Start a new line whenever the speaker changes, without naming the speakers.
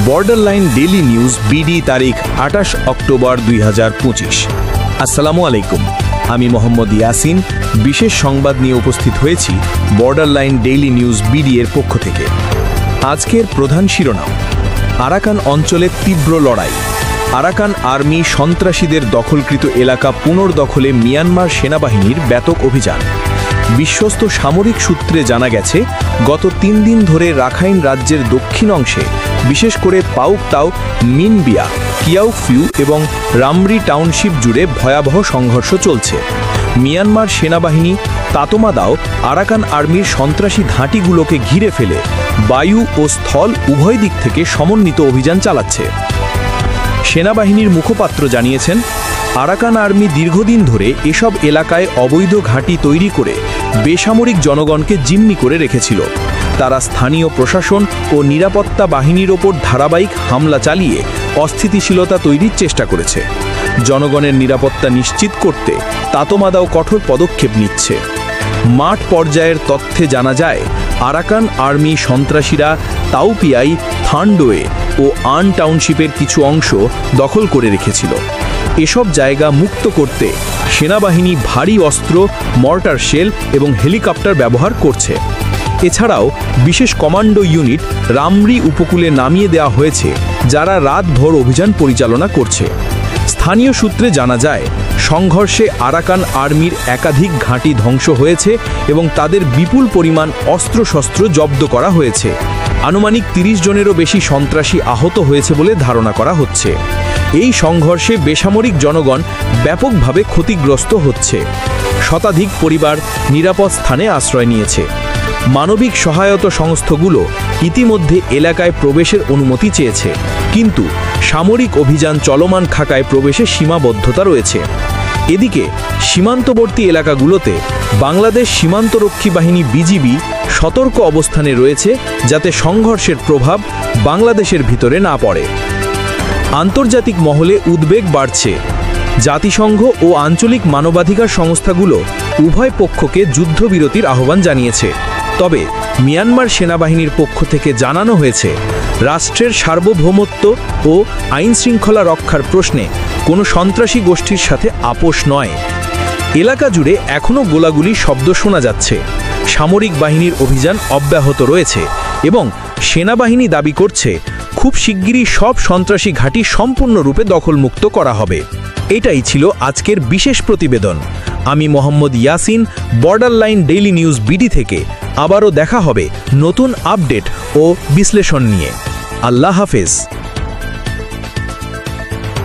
Borderline daily news BD তারিখ ২৮ October ২০২৫। আসসালামু আলাইকুম, আমি মোহাম্মদ ইয়াসিন বিশেষ সংবাদ নিয়ে উপস্থিত হয়েছি বর্ডারলাইন ডেইলি নিউজ বিডি এর পক্ষ থেকে। আজকের প্রধান শিরোনাম: আরাকান অঞ্চলে তীব্র লড়াই। আরাকান আর্মি সন্ত্রাসীদের দখলকৃত এলাকা পুনর্দখলে মিয়ানমার সেনাবাহিনীর ব্যাপক অভিযান। বিশ্বস্ত সামরিক সূত্রে জানা গেছে, গত ৩ দিন ধরে রাখাইন রাজ্যের দক্ষিণ অংশে, বিশেষ করে পাউকতাও, মিনবিয়া, কিয়াউফিউ এবং রামরি টাউনশিপ জুড়ে ভয়াবহ সংঘর্ষ চলছে। মিয়ানমার সেনাবাহিনী তাতোমাদাও আরাকান আর্মির সন্ত্রাসী ঘাঁটিগুলোকে ঘিরে ফেলে বায়ু ও স্থল উভয় দিক থেকে সমন্বিত অভিযান চালাচ্ছে। সেনাবাহিনীর মুখপাত্র জানিয়েছেন, আরাকান আর্মি দীর্ঘদিন ধরে এসব এলাকায় অবৈধ ঘাঁটি তৈরি করে বেসামরিক জনগণকে জিম্মি করে রেখেছিল। তারা স্থানীয় প্রশাসন ও নিরাপত্তা বাহিনীর ওপর ধারাবাহিক হামলা চালিয়ে অস্থিতিশীলতা তৈরির চেষ্টা করেছে। জনগণের নিরাপত্তা নিশ্চিত করতে তাতোমাদাও কঠোর পদক্ষেপ নিচ্ছে। মাঠ পর্যায়ের তথ্যে জানা যায়, আরাকান আর্মি সন্ত্রাসীরা তাউপিয়াই, থান্ডোয়ে ও আন টাউনশিপের কিছু অংশ দখল করে রেখেছিল। এসব জায়গা মুক্ত করতে সেনাবাহিনী ভারী অস্ত্র, মর্টার শেল এবং হেলিকপ্টার ব্যবহার করছে। এছাড়াও বিশেষ কমান্ডো ইউনিট রামরি উপকূলে নামিয়ে দেওয়া হয়েছে, যারা রাতভর অভিযান পরিচালনা করছে। স্থানীয় সূত্রে জানা যায়, সংঘর্ষে আরাকান আর্মির একাধিক ঘাঁটি ধ্বংস হয়েছে এবং তাদের বিপুল পরিমাণ অস্ত্রশস্ত্র জব্দ করা হয়েছে। আনুমানিক ৩০ জনেরও বেশি সন্ত্রাসী আহত হয়েছে বলে ধারণা করা হচ্ছে। এই সংঘর্ষে বেসামরিক জনগণ ব্যাপকভাবে ক্ষতিগ্রস্ত হচ্ছে। শতাধিক পরিবার নিরাপদ স্থানে আশ্রয় নিয়েছে। মানবিক সহায়তা সংস্থাগুলো ইতিমধ্যে এলাকায় প্রবেশের অনুমতি চেয়েছে, কিন্তু সামরিক অভিযান চলমান থাকায় প্রবেশে সীমাবদ্ধতা রয়েছে। এদিকে সীমান্তবর্তী এলাকাগুলোতে বাংলাদেশ সীমান্তরক্ষী বাহিনী বিজিবি সতর্ক অবস্থানে রয়েছে, যাতে সংঘর্ষের প্রভাব বাংলাদেশের ভিতরে না পড়ে। আন্তর্জাতিক মহলে উদ্বেগ বাড়ছে। জাতিসংঘ ও আঞ্চলিক মানবাধিকার সংস্থাগুলো উভয় পক্ষকে যুদ্ধবিরতির আহ্বান জানিয়েছে। তবে মিয়ানমার সেনাবাহিনীর পক্ষ থেকে জানানো হয়েছে, রাষ্ট্রের সার্বভৌমত্ব ও আইনশৃঙ্খলা রক্ষার প্রশ্নে কোনো সন্ত্রাসী গোষ্ঠীর সাথে আপোষ নয়। এলাকা জুড়ে এখনও গোলাগুলি শব্দ শোনা যাচ্ছে। সামরিক বাহিনীর অভিযান অব্যাহত রয়েছে এবং সেনাবাহিনী দাবি করছে, খুব শিগগিরই সব সন্ত্রাসী ঘাঁটি সম্পূর্ণরূপে দখলমুক্ত করা হবে। এটাই ছিল আজকের বিশেষ প্রতিবেদন। আমি Mohammad Yasin, borderline daily news BD থেকে। আবারও দেখা হবে নতুন আপডেট ও বিশ্লেষণ নিয়ে। আল্লাহ হাফেজ।